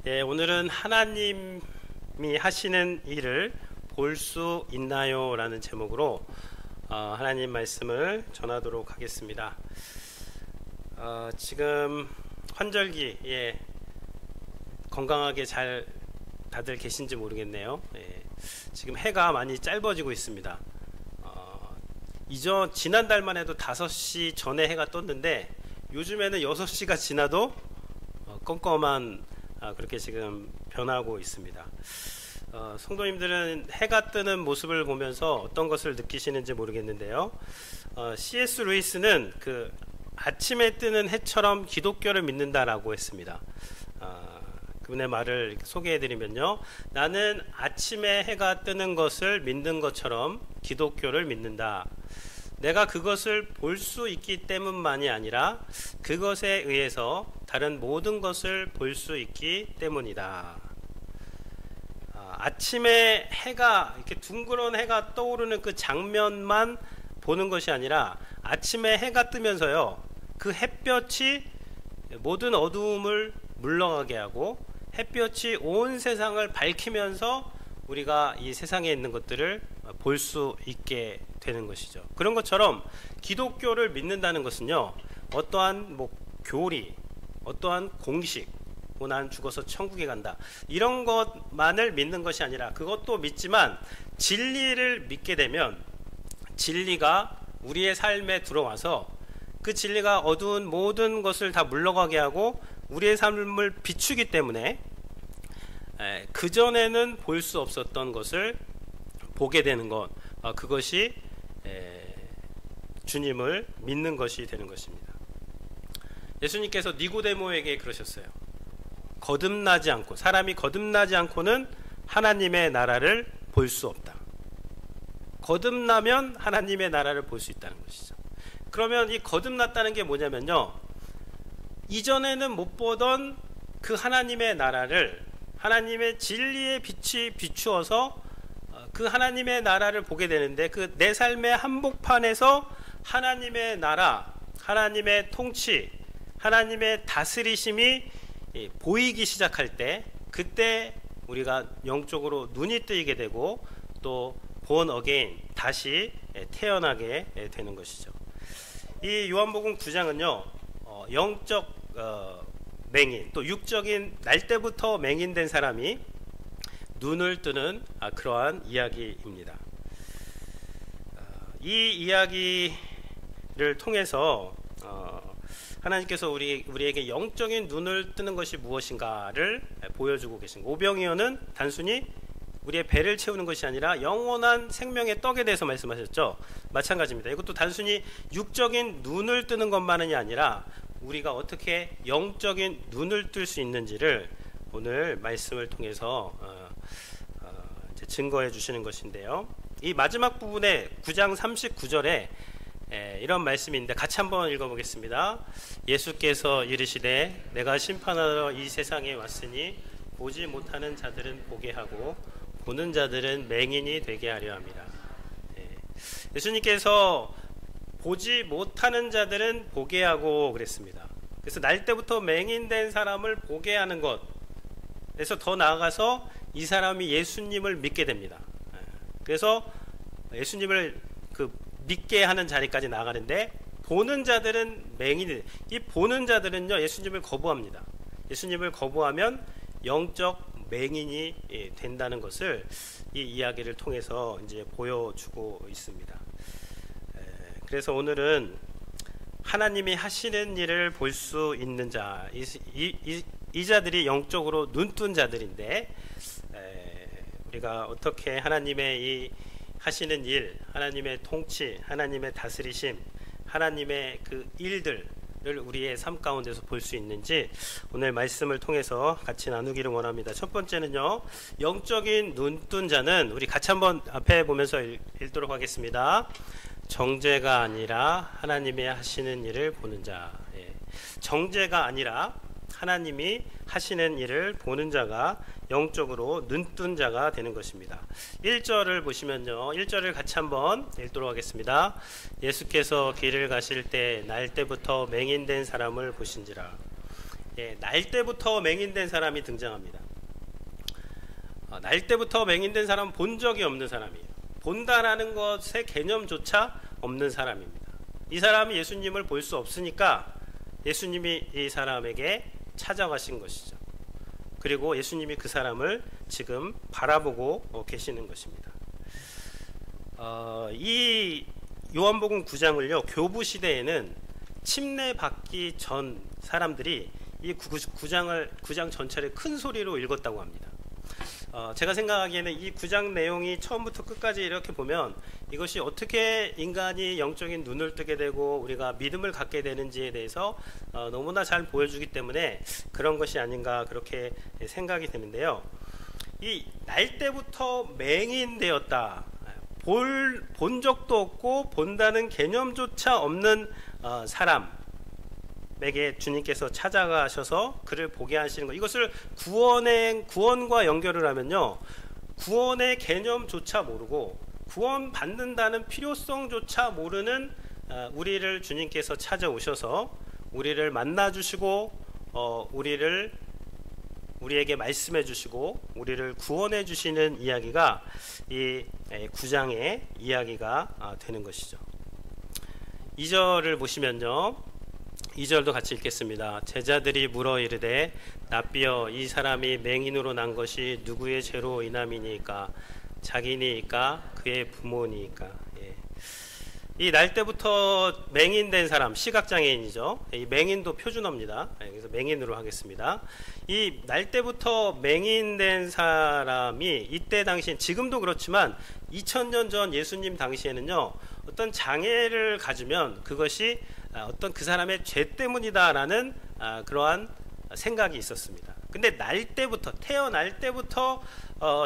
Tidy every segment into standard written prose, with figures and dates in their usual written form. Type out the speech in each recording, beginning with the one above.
예, 오늘은 하나님이 하시는 일을 볼 수 있나요? 라는 제목으로 하나님 말씀을 전하도록 하겠습니다. 지금 환절기에 건강하게 잘 다들 계신지 모르겠네요. 예, 지금 해가 많이 짧아지고 있습니다. 지난달만 해도 5시 전에 해가 떴는데 요즘에는 6시가 지나도 껌껌한 그렇게 지금 변하고 있습니다. 성도님들은 해가 뜨는 모습을 보면서 어떤 것을 느끼시는지 모르겠는데요. C.S. 루이스는 그 아침에 뜨는 해처럼 기독교를 믿는다라고 했습니다. 그분의 말을 소개해드리면요, 나는 아침에 해가 뜨는 것을 믿는 것처럼 기독교를 믿는다. 내가 그것을 볼 수 있기 때문만이 아니라 그것에 의해서 다른 모든 것을 볼 수 있기 때문이다. 아침에 해가 이렇게 둥그런 해가 떠오르는 그 장면만 보는 것이 아니라 아침에 해가 뜨면서요, 그 햇볕이 모든 어두움을 물러가게 하고 햇볕이 온 세상을 밝히면서 우리가 이 세상에 있는 것들을 볼 수 있게 되는 것이죠. 그런 것처럼 기독교를 믿는다는 것은요, 어떠한 교리, 어떠한 공식, 난 죽어서 천국에 간다, 이런 것만을 믿는 것이 아니라, 그것도 믿지만 진리를 믿게 되면 진리가 우리의 삶에 들어와서 그 진리가 어두운 모든 것을 다 물러가게 하고 우리의 삶을 비추기 때문에 그전에는 볼 수 없었던 것을 보게 되는 것, 그것이 주님을 믿는 것이 되는 것입니다. 예수님께서 니고데모에게 그러셨어요. 사람이 거듭나지 않고는 하나님의 나라를 볼 수 없다. 거듭나면 하나님의 나라를 볼 수 있다는 것이죠. 그러면 이 거듭났다는 게 뭐냐면요, 이전에는 못 보던 그 하나님의 나라를, 하나님의 진리의 빛이 비추어서 그 하나님의 나라를 보게 되는데, 그 내 삶의 한복판에서 하나님의 나라, 하나님의 통치, 하나님의 다스리심이 보이기 시작할 때, 그때 우리가 영적으로 눈이 뜨이게 되고 또 born again, 다시 태어나게 되는 것이죠. 이 요한복음 9장은요, 영적 맹인, 또 육적인 날 때부터 맹인된 사람이 눈을 뜨는 그러한 이야기입니다. 이 이야기를 통해서 하나님께서 우리에게 영적인 눈을 뜨는 것이 무엇인가를 보여주고 계신, 오병이어는 단순히 우리의 배를 채우는 것이 아니라 영원한 생명의 떡에 대해서 말씀하셨죠. 마찬가지입니다. 이것도 단순히 육적인 눈을 뜨는 것만이 아니라 우리가 어떻게 영적인 눈을 뜰 수 있는지를 오늘 말씀을 통해서 증거해 주시는 것인데요, 이 마지막 부분에 9장 39절에 이런 말씀이 있는데 같이 한번 읽어보겠습니다. 예수께서 이르시되 내가 심판하러 이 세상에 왔으니 보지 못하는 자들은 보게 하고 보는 자들은 맹인이 되게 하려 함이라. 예수님께서 보지 못하는 자들은 보게 하고 그랬습니다. 그래서 날 때부터 맹인된 사람을 보게 하는 것, 그래서 더 나아가서 이 사람이 예수님을 믿게 됩니다. 그래서 예수님을 믿게 하는 자리까지 나가는데, 보는 자들은 맹인이, 이 보는 자들은요, 예수님을 거부합니다. 예수님을 거부하면 영적 맹인이 된다는 것을 이 이야기를 통해서 이제 보여주고 있습니다. 그래서 오늘은 하나님이 하시는 일을 볼 수 있는 자, 이 자들이 영적으로 눈뜬 자들인데, 우리가 어떻게 하나님의 이 하시는 일, 하나님의 통치, 하나님의 다스리심, 하나님의 그 일들을 우리의 삶 가운데서 볼 수 있는지 오늘 말씀을 통해서 같이 나누기를 원합니다. 첫 번째는요, 영적인 눈뜬 자는, 우리 같이 한번 앞에 보면서 읽도록 하겠습니다. 정죄가 아니라 하나님의 하시는 일을 보는 자. 정죄가 아니라 하나님이 하시는 일을 보는 자가 영적으로 눈뜬 자가 되는 것입니다. 1절을 보시면요, 1절을 같이 한번 읽도록 하겠습니다. 예수께서 길을 가실 때 날 때부터 맹인된 사람을 보신지라. 날 때부터 맹인된 사람이 등장합니다. 날 때부터 맹인된 사람은 본 적이 없는 사람이에요. 본다라는 것의 개념조차 없는 사람입니다. 이 사람이 예수님을 볼 수 없으니까 예수님이 이 사람에게 찾아가신 것이죠. 그리고 예수님이 그 사람을 지금 바라보고 계시는 것입니다. 이 요한복음 9장을요, 교부 시대에는 침례받기 전 사람들이 이 9장 전체를 큰 소리로 읽었다고 합니다. 제가 생각하기에는 이 9장 내용이 처음부터 끝까지 이렇게 보면 이것이 어떻게 인간이 영적인 눈을 뜨게 되고 우리가 믿음을 갖게 되는지에 대해서 너무나 잘 보여주기 때문에 그런 것이 아닌가 그렇게 생각이 되는데요. 이 날 때부터 맹인되었다, 본 적도 없고 본다는 개념조차 없는 사람에게 주님께서 찾아가셔서 그를 보게 하시는 것, 이것을 구원과 연결을 하면요, 구원의 개념조차 모르고 구원 받는다는 필요성조차 모르는 우리를 주님께서 찾아오셔서 우리를 만나 주시고 우리에게 말씀해 주시고 우리를 구원해 주시는 이야기가 이 9장의 이야기가 되는 것이죠. 2절을 보시면요, 2절도 같이 읽겠습니다. 제자들이 물어 이르되 랍비여, 이 사람이 맹인으로 난 것이 누구의 죄로 인함이니까? 자기니까 그의 부모니까? 이 날 때부터 맹인된 사람, 시각장애인이죠. 이 맹인도 표준어입니다. 그래서 맹인으로 하겠습니다. 이 날 때부터 맹인된 사람이 이때 당시, 지금도 그렇지만 2000년 전 예수님 당시에는요, 어떤 장애를 가지면 그것이 어떤 그 사람의 죄 때문이다라는 그러한 생각이 있었습니다. 근데 태어날 때부터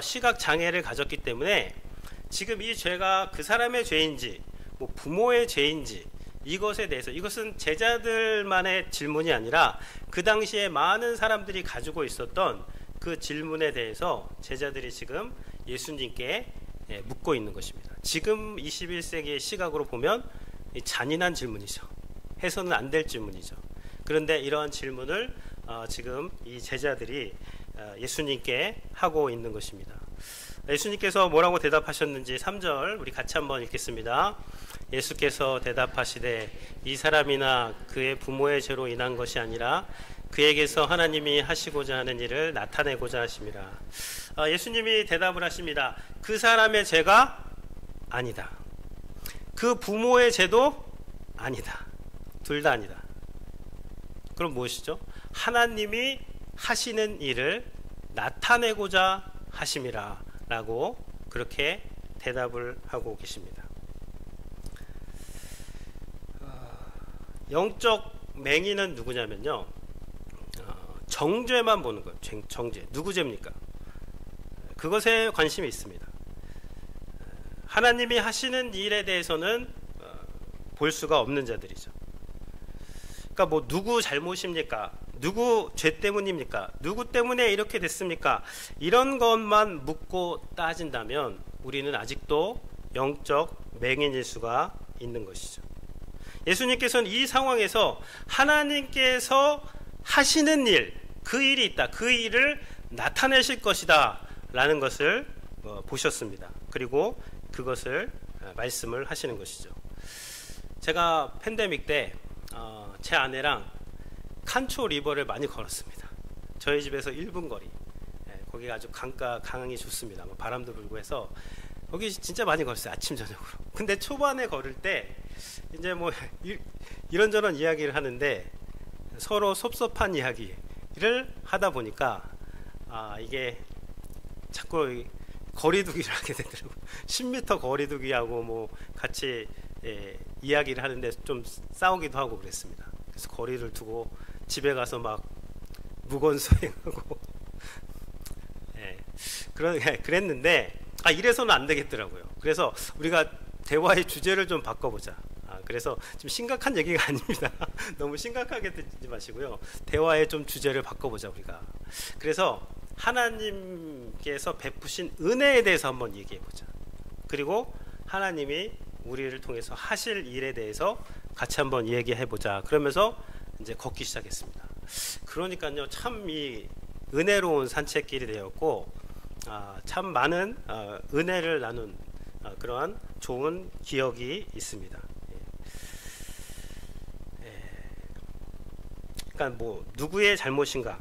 시각 장애를 가졌기 때문에 지금 이 죄가 그 사람의 죄인지 뭐 부모의 죄인지 이것에 대해서, 이것은 제자들만의 질문이 아니라 그 당시에 많은 사람들이 가지고 있었던 그 질문에 대해서 제자들이 지금 예수님께 묻고 있는 것입니다. 지금 21세기의 시각으로 보면 잔인한 질문이죠. 해서는 안 될 질문이죠. 그런데 이러한 질문을 지금 이 제자들이 예수님께 하고 있는 것입니다. 예수님께서 뭐라고 대답하셨는지 3절 우리 같이 한번 읽겠습니다. 예수께서 대답하시되 이 사람이나 그의 부모의 죄로 인한 것이 아니라 그에게서 하나님이 하시고자 하는 일을 나타내고자 하심이라. 예수님이 대답을 하십니다. 그 사람의 죄가 아니다. 그 부모의 죄도 아니다. 둘 다 아니다. 그럼 무엇이죠? 하나님이 하시는 일을 나타내고자 하심이라 라고 그렇게 대답을 하고 계십니다. 영적 맹인은 누구냐면요, 정죄만 보는 거예요. 정죄. 누구 죄입니까? 그것에 관심이 있습니다. 하나님이 하시는 일에 대해서는 볼 수가 없는 자들이죠. 그러니까 뭐 누구 잘못입니까? 누구 죄 때문입니까? 누구 때문에 이렇게 됐습니까? 이런 것만 묻고 따진다면 우리는 아직도 영적 맹인일 수가 있는 것이죠. 예수님께서는 이 상황에서 하나님께서 하시는 일, 그 일이 있다, 그 일을 나타내실 것이다 라는 것을 보셨습니다. 그리고 그것을 말씀을 하시는 것이죠. 제가 팬데믹 때 제 아내랑 칸초 리버를 많이 걸었습니다. 저희 집에서 1분 거리. 거기가 아주 강이 좋습니다. 바람도 불고 해서 거기 진짜 많이 걸었어요. 아침 저녁으로. 근데 초반에 걸을 때 이제 뭐 이런저런 이야기를 하는데 서로 섭섭한 이야기를 하다 보니까 이게 자꾸 거리두기를 하게 되더라고요. 10m 거리두기하고 뭐 같이 이야기를 하는데 좀 싸우기도 하고 그랬습니다. 그래서 거리를 두고 집에 가서 막 무건 수행하고 그랬는데 이래서는 안 되겠더라고요. 그래서 우리가 대화의 주제를 좀 바꿔보자. 그래서 지금 심각한 얘기가 아닙니다. 너무 심각하게 듣지 마시고요. 대화의 좀 주제를 바꿔보자 우리가. 그래서 하나님께서 베푸신 은혜에 대해서 한번 얘기해보자. 그리고 하나님이 우리를 통해서 하실 일에 대해서 같이 한번 얘기해보자. 그러면서 이제 걷기 시작했습니다. 그러니까요, 참 이 은혜로운 산책길이 되었고, 참 많은 은혜를 나눈 그러한 좋은 기억이 있습니다. 그러니까 뭐 누구의 잘못인가,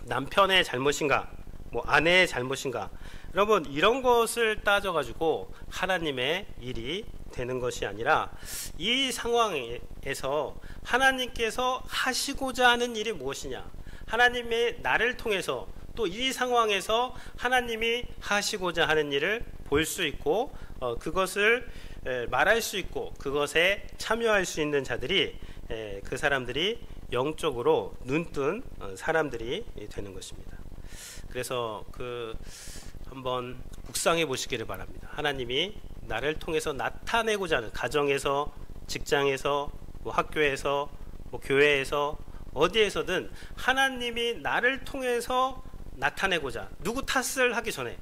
남편의 잘못인가, 뭐 아내의 잘못인가, 여러분 이런 것을 따져가지고 하나님의 일이 되는 것이 아니라, 이 상황에서 하나님께서 하시고자 하는 일이 무엇이냐, 하나님의 나를 통해서 또 이 상황에서 하나님이 하시고자 하는 일을 볼 수 있고, 그것을 말할 수 있고 그것에 참여할 수 있는 자들이, 그 사람들이 영적으로 눈뜬 사람들이 되는 것입니다. 그래서 한번 묵상해 보시기를 바랍니다. 하나님이 나를 통해서 나타내고자 하는, 가정에서, 직장에서, 뭐 학교에서, 뭐 교회에서, 어디에서든 하나님이 나를 통해서 나타내고자, 누구 탓을 하기 전에,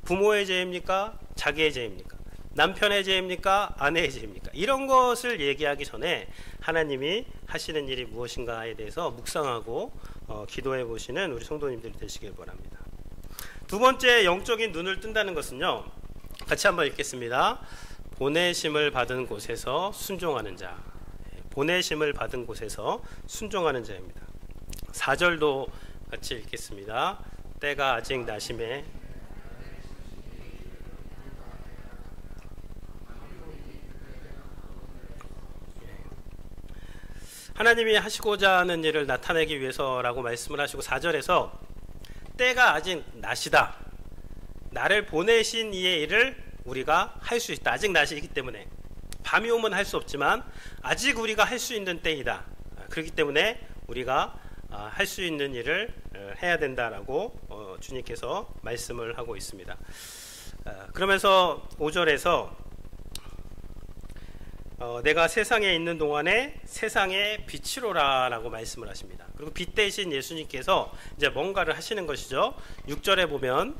부모의 죄입니까? 자기의 죄입니까? 남편의 죄입니까? 아내의 죄입니까? 이런 것을 얘기하기 전에 하나님이 하시는 일이 무엇인가에 대해서 묵상하고 기도해 보시는 우리 성도님들이 되시길 바랍니다. 두 번째, 영적인 눈을 뜬다는 것은요, 같이 한번 읽겠습니다. 보내심을 받은 곳에서 순종하는 자, 보내심을 받은 곳에서 순종하는 자입니다. 4절도 같이 읽겠습니다. 때가 아직 나심에 하나님이 하시고자 하는 일을 나타내기 위해서라고 말씀을 하시고, 4절에서 때가 아직 낮이다, 나를 보내신 이의 일을 우리가 할 수 있다. 아직 낮이기 때문에, 밤이 오면 할 수 없지만 아직 우리가 할 수 있는 때이다. 그렇기 때문에 우리가 할 수 있는 일을 해야 된다라고 주님께서 말씀을 하고 있습니다. 그러면서 5절에서 내가 세상에 있는 동안에 세상의 빛이로라 라고 말씀을 하십니다. 그리고 빛 대신 예수님께서 이제 뭔가를 하시는 것이죠. 6절에 보면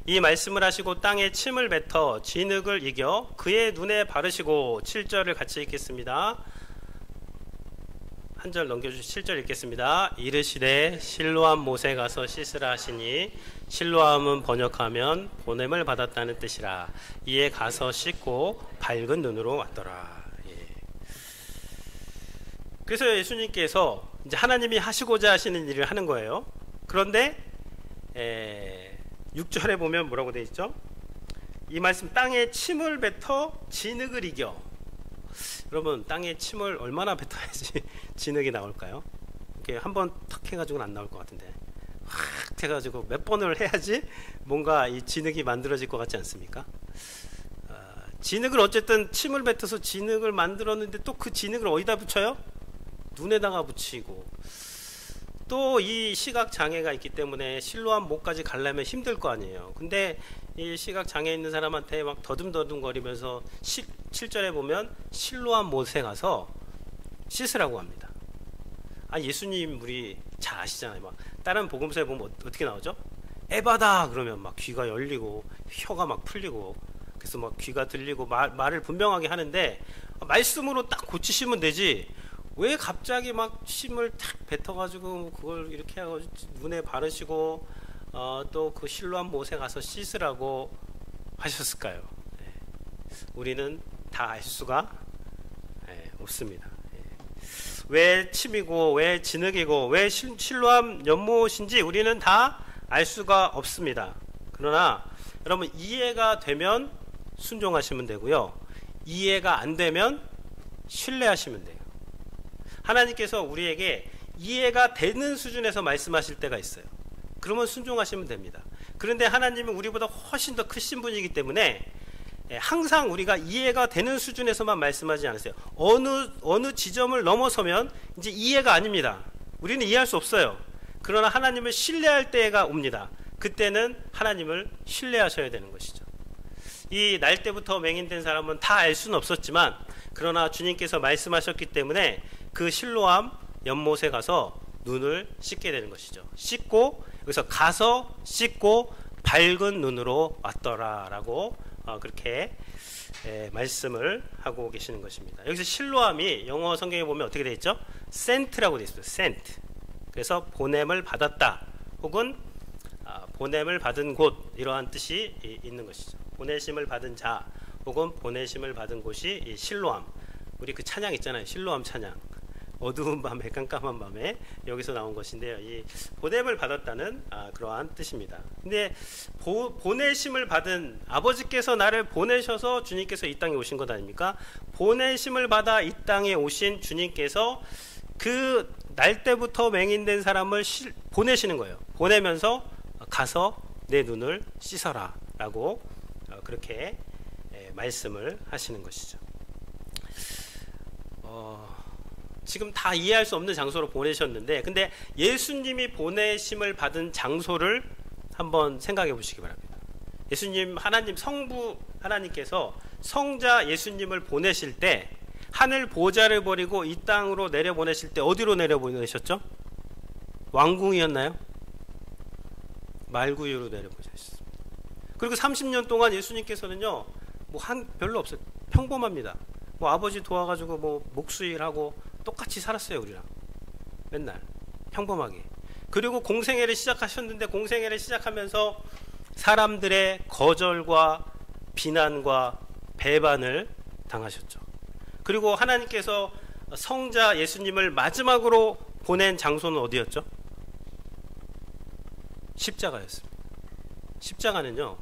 이 말씀을 하시고 땅에 침을 뱉어 진흙을 이겨 그의 눈에 바르시고, 7절을 같이 읽겠습니다. 한 절 넘겨주시고 7절 읽겠습니다. 이르시되 실로암 못에 가서 씻으라 하시니, 실로암은 번역하면 보냄을 받았다는 뜻이라. 이에 가서 씻고 밝은 눈으로 왔더라. 그래서 예수님께서 이제 하나님이 하시고자 하시는 일을 하는 거예요. 그런데 6절에 보면 뭐라고 되어 있죠? 이 말씀, 땅에 침을 뱉어 진흙을 이겨. 여러분, 땅에 침을 얼마나 뱉어야지 진흙이 나올까요? 이렇게 한번 탁 해가지고는 안 나올 것 같은데, 확 해가지고 몇 번을 해야지 뭔가 이 진흙이 만들어질 것 같지 않습니까? 진흙을 어쨌든 침을 뱉어서 진흙을 만들었는데, 또 그 진흙을 어디다 붙여요? 눈에다가 붙이고, 또 이 시각 장애가 있기 때문에 실로암 못까지 가려면 힘들 거 아니에요. 근데 이 시각 장애 있는 사람한테 막 더듬더듬 거리면서 7절에 보면 실로암 못에 가서 씻으라고 합니다. 예수님 우리 잘 아시잖아요. 막 다른 복음서에 보면 어떻게 나오죠? 에바다 그러면 막 귀가 열리고 혀가 막 풀리고, 그래서 막 귀가 들리고 말을 분명하게 하는데, 말씀으로 딱 고치시면 되지, 왜 갑자기 막 침을 탁 뱉어가지고 그걸 이렇게 하고 눈에 바르시고 또 그 실로암 못에 가서 씻으라고 하셨을까요? 우리는 다 알 수가 없습니다. 왜 침이고 왜 진흙이고 왜 실로암 연못인지 우리는 다 알 수가 없습니다. 그러나 여러분, 이해가 되면 순종하시면 되고요, 이해가 안 되면 신뢰하시면 돼요. 하나님께서 우리에게 이해가 되는 수준에서 말씀하실 때가 있어요. 그러면 순종하시면 됩니다. 그런데 하나님은 우리보다 훨씬 더 크신 분이기 때문에 항상 우리가 이해가 되는 수준에서만 말씀하지 않으세요. 어느 지점을 넘어서면 이제 이해가 아닙니다. 우리는 이해할 수 없어요. 그러나 하나님을 신뢰할 때가 옵니다. 그때는 하나님을 신뢰하셔야 되는 것이죠. 이 날 때부터 맹인된 사람은 다 알 수는 없었지만, 그러나 주님께서 말씀하셨기 때문에 그 실로암 연못에 가서 눈을 씻게 되는 것이죠. 씻고, 여기서 가서 씻고 밝은 눈으로 왔더라 라고 그렇게 말씀을 하고 계시는 것입니다. 여기서 실로암이 영어 성경에 보면 어떻게 되어 있죠? 센트라고 되어 있습니다. 센트. 그래서 보냄을 받았다 혹은 보냄을 받은 곳, 이러한 뜻이 있는 것이죠. 보내심을 받은 자 혹은 보내심을 받은 곳이 이 실로암. 우리 그 찬양 있잖아요. 실로암 찬양. 어두운 밤에 깜깜한 밤에, 여기서 나온 것인데요. 이 보냄을 받았다는 그러한 뜻입니다. 근데 보내심을 받은, 아버지께서 나를 보내셔서 주님께서 이 땅에 오신 것 아닙니까? 보내심을 받아 이 땅에 오신 주님께서 그 날 때부터 맹인된 사람을 보내시는 거예요. 보내면서 가서 내 눈을 씻어라 라고 그렇게 말씀을 하시는 것이죠. 지금 다 이해할 수 없는 장소로 보내셨는데, 근데 예수님이 보내심을 받은 장소를 한번 생각해 보시기 바랍니다. 예수님, 하나님 성부 하나님께서 성자 예수님을 보내실 때, 하늘 보좌를 버리고 이 땅으로 내려보내실 때 어디로 내려보내셨죠? 왕궁이었나요? 말구유로 내려보내셨습니다. 그리고 30년 동안 예수님께서는요, 별로 없어요. 평범합니다. 아버지 도와가지고 목수일하고 똑같이 살았어요. 우리랑 맨날 평범하게. 그리고 공생애를 시작하셨는데, 공생애를 시작하면서 사람들의 거절과 비난과 배반을 당하셨죠. 그리고 하나님께서 성자 예수님을 마지막으로 보낸 장소는 어디였죠? 십자가였습니다. 십자가는요,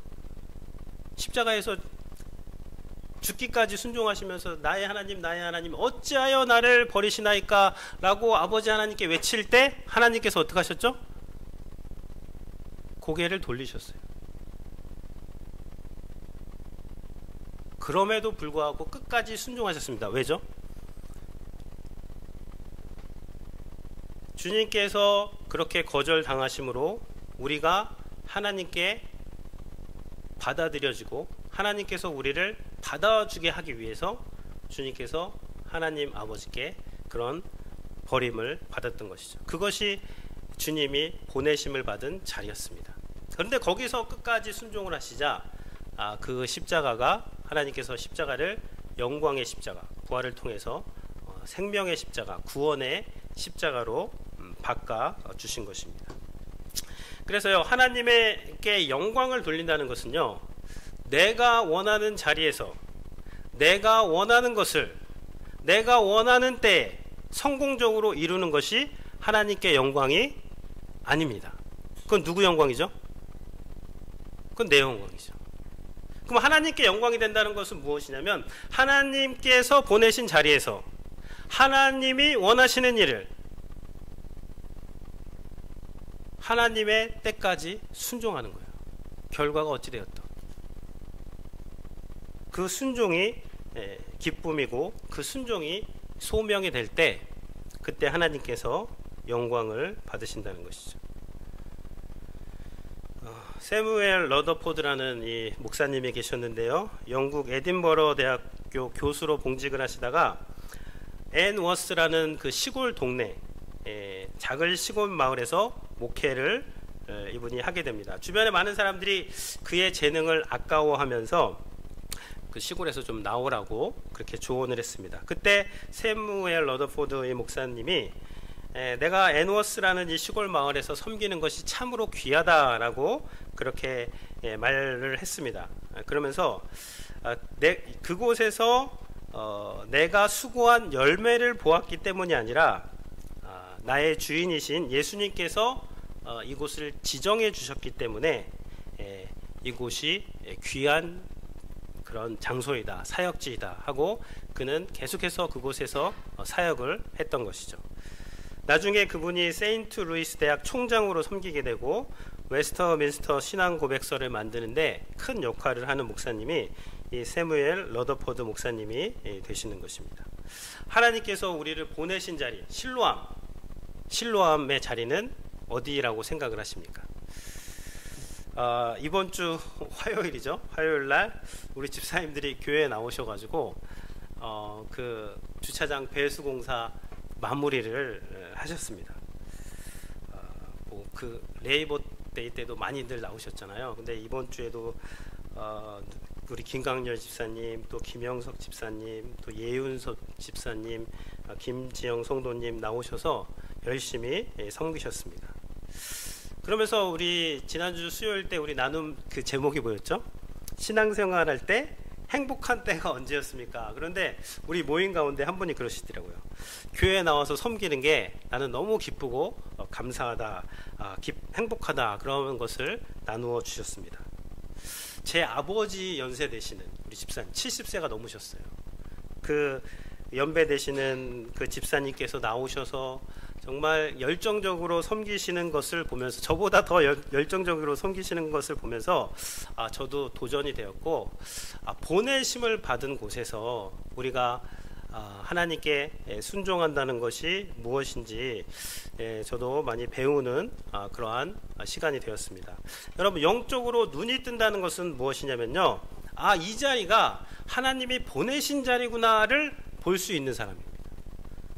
십자가에서 죽기까지 순종하시면서 나의 하나님 나의 하나님 어찌하여 나를 버리시나이까 라고 아버지 하나님께 외칠 때, 하나님께서 어떻게 하셨죠? 고개를 돌리셨어요. 그럼에도 불구하고 끝까지 순종하셨습니다. 왜죠? 주님께서 그렇게 거절당하심으로 우리가 하나님께 받아들여지고 하나님께서 우리를 받아주게 하기 위해서 주님께서 하나님 아버지께 그런 버림을 받았던 것이죠. 그것이 주님이 보내심을 받은 자리였습니다. 그런데 거기서 끝까지 순종을 하시자 그 십자가가, 하나님께서 십자가를 영광의 십자가, 부활을 통해서 생명의 십자가, 구원의 십자가로 바꿔 주신 것입니다. 그래서요, 하나님께 영광을 돌린다는 것은요, 내가 원하는 자리에서 내가 원하는 것을 내가 원하는 때에 성공적으로 이루는 것이 하나님께 영광이 아닙니다. 그건 누구 영광이죠? 그건 내 영광이죠. 그럼 하나님께 영광이 된다는 것은 무엇이냐면, 하나님께서 보내신 자리에서 하나님이 원하시는 일을 하나님의 때까지 순종하는 거예요. 결과가 어찌 되었던 그 순종이 기쁨이고 그 순종이 소명이 될 때, 그때 하나님께서 영광을 받으신다는 것이죠. 세무엘 러더포드라는 이 목사님이 계셨는데요, 영국 에딘버러 대학교 교수로 봉직을 하시다가 앤워스라는 그 시골 동네, 작은 시골 마을에서 목회를 이분이 하게 됩니다. 주변에 많은 사람들이 그의 재능을 아까워하면서 그 시골에서 좀 나오라고 그렇게 조언을 했습니다. 그때 세무엘 러더포드 목사님이 내가 앤워스라는 이 시골 마을에서 섬기는 것이 참으로 귀하다라고 그렇게 말을 했습니다. 그러면서 그곳에서 내가 수고한 열매를 보았기 때문이 아니라 나의 주인이신 예수님께서 이곳을 지정해 주셨기 때문에 이곳이 귀한 그런 장소이다, 사역지이다 하고 그는 계속해서 그곳에서 사역을 했던 것이죠. 나중에 그분이 세인트 루이스 대학 총장으로 섬기게 되고 웨스터민스터 신앙 고백서를 만드는데 큰 역할을 하는 목사님이 이 세무엘 러더포드 목사님이 되시는 것입니다. 하나님께서 우리를 보내신 자리, 실로암의 자리는 어디라고 생각을 하십니까? 이번 주 화요일이죠. 화요일날 우리 집사님들이 교회에 나오셔가지고 그 주차장 배수공사 마무리를 하셨습니다. 그 레이버 데이 때도 많이들 나오셨잖아요. 근데 이번 주에도 우리 김강렬 집사님, 또 김영석 집사님, 또 예윤석 집사님, 김지영 성도님 나오셔서 열심히 섬기셨습니다. 그러면서 우리 지난주 수요일 때 우리 나눔 그 제목이 뭐였죠? 신앙생활 할 때 행복한 때가 언제였습니까? 그런데 우리 모임 가운데 한 분이 그러시더라고요. 교회에 나와서 섬기는 게 나는 너무 기쁘고 감사하다, 행복하다, 그런 것을 나누어 주셨습니다. 제 아버지 연세 되시는 우리 집사님 70세가 넘으셨어요. 그 연배 되시는 그 집사님께서 나오셔서 정말 열정적으로 섬기시는 것을 보면서, 저보다 더 열정적으로 섬기시는 것을 보면서 저도 도전이 되었고, 보내심을 받은 곳에서 우리가 하나님께 순종한다는 것이 무엇인지 저도 많이 배우는 그러한 시간이 되었습니다. 여러분, 영적으로 눈이 뜬다는 것은 무엇이냐면요, 이 자리가 하나님이 보내신 자리구나를 볼 수 있는 사람입니다.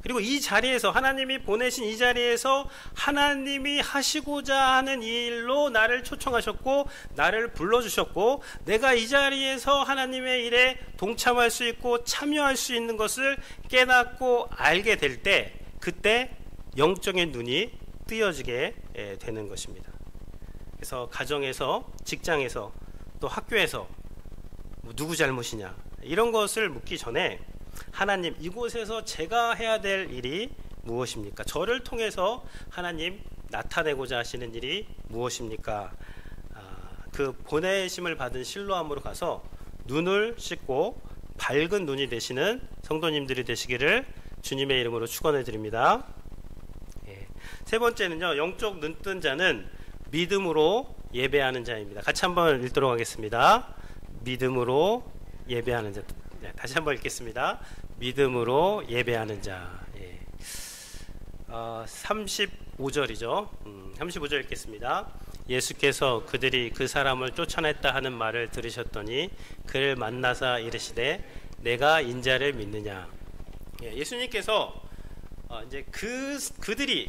그리고 이 자리에서, 하나님이 보내신 이 자리에서 하나님이 하시고자 하는 일로 나를 초청하셨고 나를 불러주셨고, 내가 이 자리에서 하나님의 일에 동참할 수 있고 참여할 수 있는 것을 깨닫고 알게 될 때, 그때 영적인 눈이 뜨여지게 되는 것입니다. 그래서 가정에서, 직장에서, 또 학교에서 누구 잘못이냐 이런 것을 묻기 전에, 하나님, 이곳에서 제가 해야 될 일이 무엇입니까? 저를 통해서 하나님 나타내고자 하시는 일이 무엇입니까? 그 보내심을 받은 실로암으로 가서 눈을 씻고 밝은 눈이 되시는 성도님들이 되시기를 주님의 이름으로 축원해 드립니다. 세 번째는요, 영적 눈뜬 자는 믿음으로 예배하는 자입니다. 같이 한번 읽도록 하겠습니다. 믿음으로 예배하는 자. 다시 한번 읽겠습니다. 믿음으로 예배하는 자. 35절이죠. 35절 읽겠습니다. 예수께서 그들이 그 사람을 쫓아냈다 하는 말을 들으셨더니 그를 만나사 이르시되 내가 인자를 믿느냐. 예수님께서 이제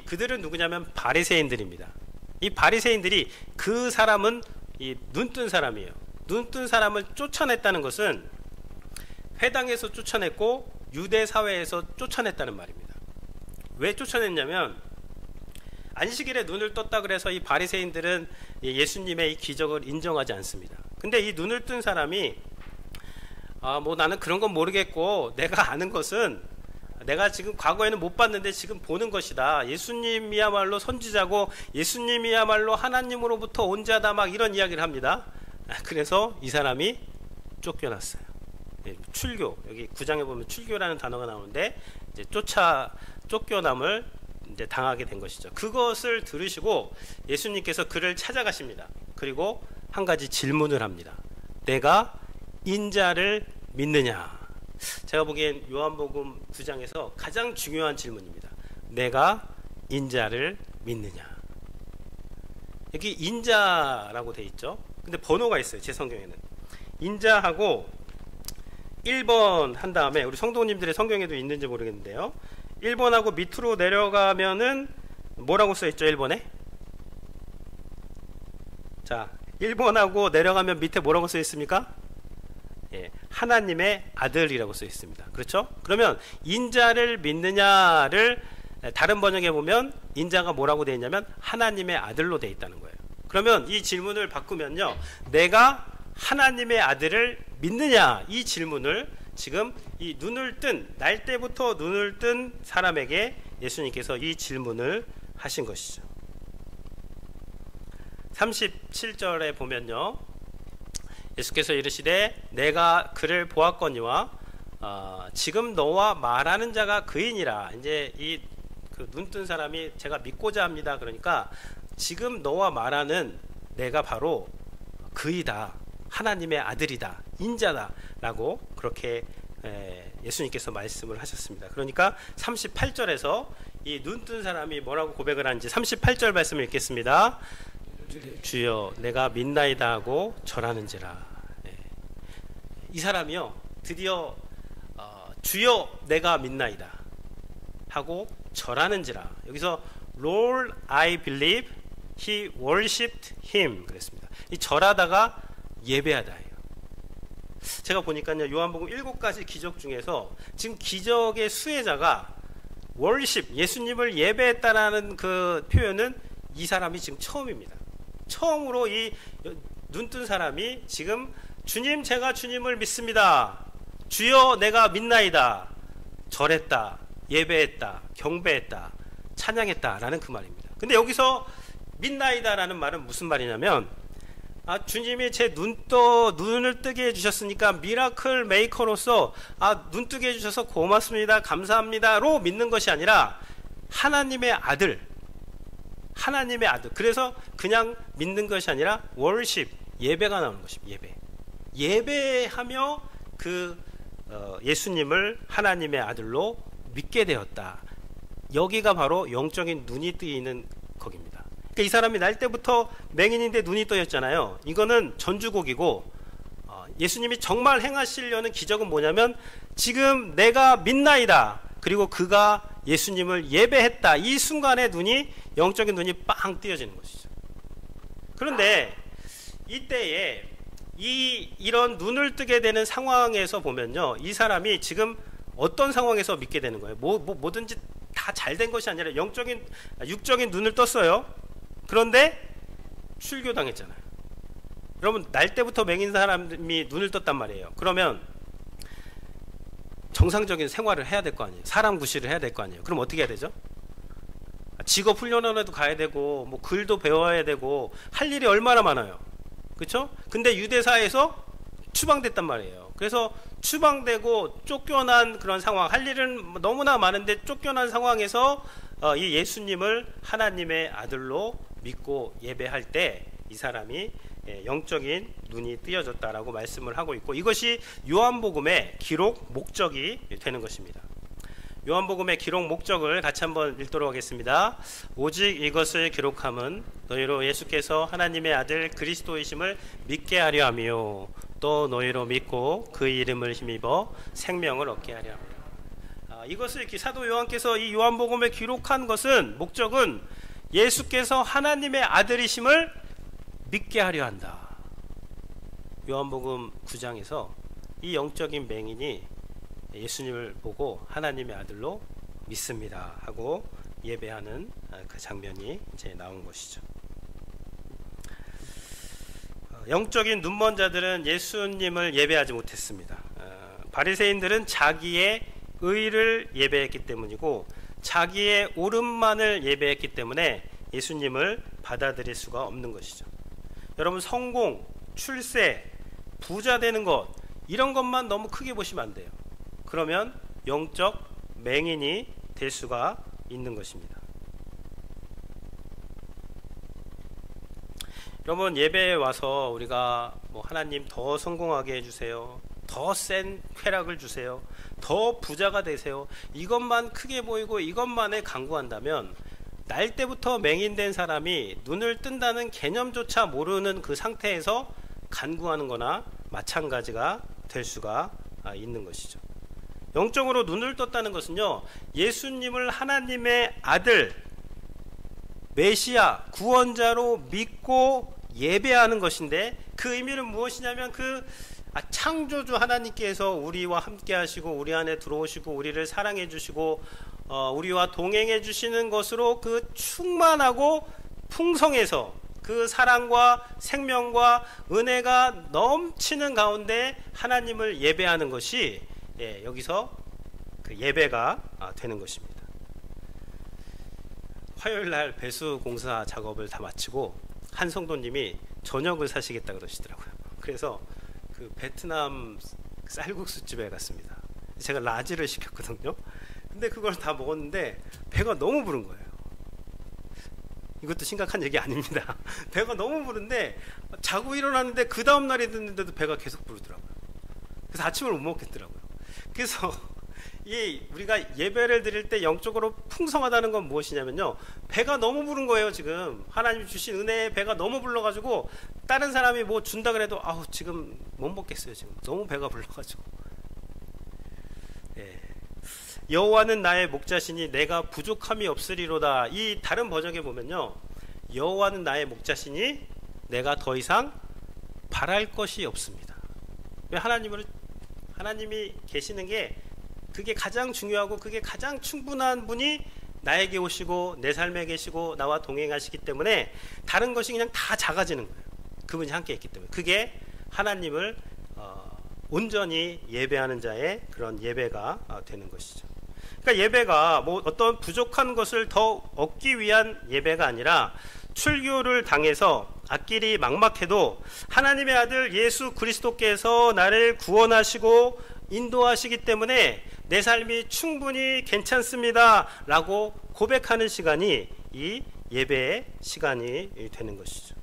그들은 누구냐면 바리새인들입니다. 이 바리새인들이, 그 사람은 이 눈뜬 사람이에요. 눈뜬 사람을 쫓아냈다는 것은 회당에서 쫓아냈고 유대 사회에서 쫓아냈다는 말입니다. 왜 쫓아냈냐면, 안식일에 눈을 떴다 그래서 이 바리새인들은 예수님의 이 기적을 인정하지 않습니다. 근데 이 눈을 뜬 사람이 나는 그런 건 모르겠고, 내가 아는 것은 내가 지금 과거에는 못 봤는데 지금 보는 것이다. 예수님이야말로 선지자고 예수님이야말로 하나님으로부터 온 자다, 막 이런 이야기를 합니다. 그래서 이 사람이 쫓겨났어요. 출교, 여기 9장에 보면 출교라는 단어가 나오는데, 이제 쫓겨남을 이제 당하게 된 것이죠. 그것을 들으시고 예수님께서 그를 찾아가십니다. 그리고 한 가지 질문을 합니다. 내가 인자를 믿느냐? 제가 보기엔 요한복음 9장에서 가장 중요한 질문입니다. 내가 인자를 믿느냐? 여기 인자라고 돼 있죠. 근데 번호가 있어요. 제 성경에는 인자하고 1번 한 다음에, 우리 성도님들의 성경에도 있는지 모르겠는데요, 1번하고 밑으로 내려가면은 뭐라고 써 있죠? 1번에? 자, 1번하고 내려가면 밑에 뭐라고 써 있습니까? 하나님의 아들이라고 써 있습니다. 그렇죠? 그러면 인자를 믿느냐를 다른 번역에 보면 인자가 뭐라고 되어 있냐면 하나님의 아들로 되어 있다는 거예요. 그러면 이 질문을 바꾸면요, 내가 하나님의 아들을 믿느냐, 이 질문을 지금 이 눈을 뜬, 날 때부터 눈을 뜬 사람에게 예수님께서 이 질문을 하신 것이죠. 37절에 보면요, 예수께서 이르시되 내가 그를 보았거니와 지금 너와 말하는 자가 그이니라. 이제 이 그 눈뜬 사람이 제가 믿고자 합니다. 그러니까 지금 너와 말하는 내가 바로 그이다, 하나님의 아들이다, 인자다 라고 그렇게 예수님께서 말씀을 하셨습니다. 그러니까 38절에서 이 눈뜬 사람이 뭐라고 고백을 하는지 38절 말씀을 읽겠습니다. 주여 내가 믿나이다 하고 절하는지라. 이 사람이요, 드디어 주여 내가 믿나이다 하고 절하는지라. 여기서 Lord I believe he worshipped him 그랬습니다. 이 절하다가 예배하다예요. 제가 보니까요, 요한복음 7가지 기적 중에서 지금 기적의 수혜자가 월십, 예수님을 예배했다라는 그 표현은 이 사람이 지금 처음입니다. 처음으로 이 눈뜬 사람이 지금 주님, 제가 주님을 믿습니다. 주여, 내가 믿나이다. 절했다, 예배했다, 경배했다, 찬양했다 라는 그 말입니다. 근데 여기서 믿나이다 라는 말은 무슨 말이냐면, 주님이 제 눈을 뜨게 해주셨으니까 미라클 메이커로서 눈 뜨게 해주셔서 고맙습니다, 감사합니다로 믿는 것이 아니라 하나님의 아들, 그래서 그냥 믿는 것이 아니라 월십, 예배가 나오는 것입니다. 예배하며 그 예수님을 하나님의 아들로 믿게 되었다. 여기가 바로 영적인 눈이 뜨이는 거기입니다. 그러니까 이 사람이 날 때부터 맹인인데 눈이 떠였잖아요. 이거는 전주곡이고, 예수님이 정말 행하시려는 기적은 뭐냐면, 지금 내가 믿나이다, 그리고 그가 예수님을 예배했다, 이 순간에 영적인 눈이 빵 띄어지는 것이죠. 그런데 이때에 이런 눈을 뜨게 되는 상황에서 보면요, 이 사람이 지금 어떤 상황에서 믿게 되는 거예요? 뭐든지 다 잘 된 것이 아니라 육적인 눈을 떴어요. 그런데 출교당했잖아요. 여러분, 날 때부터 맹인 사람이 눈을 떴단 말이에요. 그러면 정상적인 생활을 해야 될 거 아니에요. 사람 구실을 해야 될 거 아니에요. 그럼 어떻게 해야 되죠? 직업 훈련원에도 가야 되고, 뭐 글도 배워야 되고, 할 일이 얼마나 많아요. 그렇죠? 근데 유대사에서 추방됐단 말이에요. 그래서 추방되고 쫓겨난 그런 상황, 할 일은 너무나 많은데 쫓겨난 상황에서 이 예수님을 하나님의 아들로 믿고 예배할 때 이 사람이 영적인 눈이 뜨여졌다라고 말씀을 하고 있고, 이것이 요한복음의 기록 목적이 되는 것입니다. 요한복음의 기록 목적을 같이 한번 읽도록 하겠습니다. 오직 이것을 기록함은 너희로 예수께서 하나님의 아들 그리스도이심을 믿게 하려 하며, 또 너희로 믿고 그 이름을 힘입어 생명을 얻게 하려 합니다. 이것을 사도 요한께서 이 요한복음에 기록한 것은, 목적은 예수께서 하나님의 아들이심을 믿게 하려 한다. 요한복음 9장에서 이 영적인 맹인이 예수님을 보고 하나님의 아들로 믿습니다 하고 예배하는 그 장면이 이제 나온 것이죠. 영적인 눈먼 자들은 예수님을 예배하지 못했습니다. 바리새인들은 자기의 의를 예배했기 때문이고, 자기의 옳음만을 예배했기 때문에 예수님을 받아들일 수가 없는 것이죠. 여러분, 성공, 출세, 부자 되는 것, 이런 것만 너무 크게 보시면 안 돼요. 그러면 영적 맹인이 될 수가 있는 것입니다. 여러분, 예배에 와서 우리가 하나님 더 성공하게 해주세요, 더 센 쾌락을 주세요, 더 부자가 되세요, 이것만 크게 보이고 이것만에 간구한다면, 날 때부터 맹인된 사람이 눈을 뜬다는 개념조차 모르는 그 상태에서 간구하는 거나 마찬가지가 될 수가 있는 것이죠. 영적으로 눈을 떴다는 것은요, 예수님을 하나님의 아들, 메시아, 구원자로 믿고 예배하는 것인데, 그 의미는 무엇이냐면, 창조주 하나님께서 우리와 함께 하시고 우리 안에 들어오시고 우리를 사랑해 주시고 우리와 동행해 주시는 것으로 그 충만하고 풍성해서 그 사랑과 생명과 은혜가 넘치는 가운데 하나님을 예배하는 것이 여기서 그 예배가 되는 것입니다. 화요일날 배수 공사 작업을 다 마치고 한 성도님이 저녁을 사시겠다 그러시더라고요. 그래서 그 베트남 쌀국수 집에 갔습니다. 제가 라지를 시켰거든요. 근데 그걸 다 먹었는데 배가 너무 부른 거예요. 이것도 심각한 얘기 아닙니다. 배가 너무 부른데 자고 일어났는데 그 다음날이 됐는데도 배가 계속 부르더라고요. 그래서 아침을 못 먹겠더라고요. 그래서 우리가 예배를 드릴 때 영적으로 풍성하다는 건 무엇이냐면요, 배가 너무 부른 거예요. 지금 하나님 주신 은혜에 배가 너무 불러가지고 다른 사람이 뭐 준다 그래도 지금 못 먹겠어요. 지금 너무 배가 불러가지고. 여호와는 나의 목자시니 내가 부족함이 없으리로다. 이 다른 번역에 보면요, 여호와는 나의 목자시니 내가 더 이상 바랄 것이 없습니다. 왜 하나님이 계시는 게 그게 가장 중요하고 그게 가장 충분한 분이 나에게 오시고 내 삶에 계시고 나와 동행하시기 때문에 다른 것이 그냥 다 작아지는 거예요. 그분이 함께 있기 때문에. 그게 하나님을 온전히 예배하는 자의 그런 예배가 되는 것이죠. 그러니까 예배가 뭐 어떤 부족한 것을 더 얻기 위한 예배가 아니라 출교를 당해서 앞길이 막막해도 하나님의 아들 예수 그리스도께서 나를 구원하시고 인도하시기 때문에 내 삶이 충분히 괜찮습니다 라고 고백하는 시간이 이 예배의 시간이 되는 것이죠.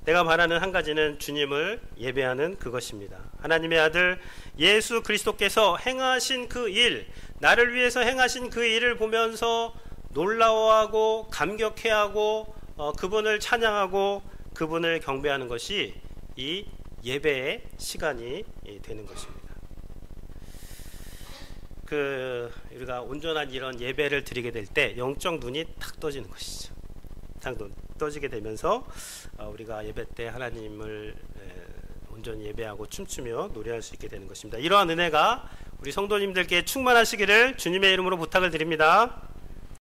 내가 바라는 한 가지는 주님을 예배하는 그것입니다. 하나님의 아들 예수 그리스도께서 행하신 그 일, 나를 위해서 행하신 그 일을 보면서 놀라워하고 감격해하고 그분을 찬양하고 그분을 경배하는 것이 이 예배의 시간이 되는 것입니다. 우리가 온전한 이런 예배를 드리게 될 때 영적 눈이 탁 떠지는 것이죠. 탁 떠지게 되면서 우리가 예배 때 하나님을 온전히 예배하고 춤추며 노래할 수 있게 되는 것입니다. 이러한 은혜가 우리 성도님들께 충만하시기를 주님의 이름으로 부탁을 드립니다.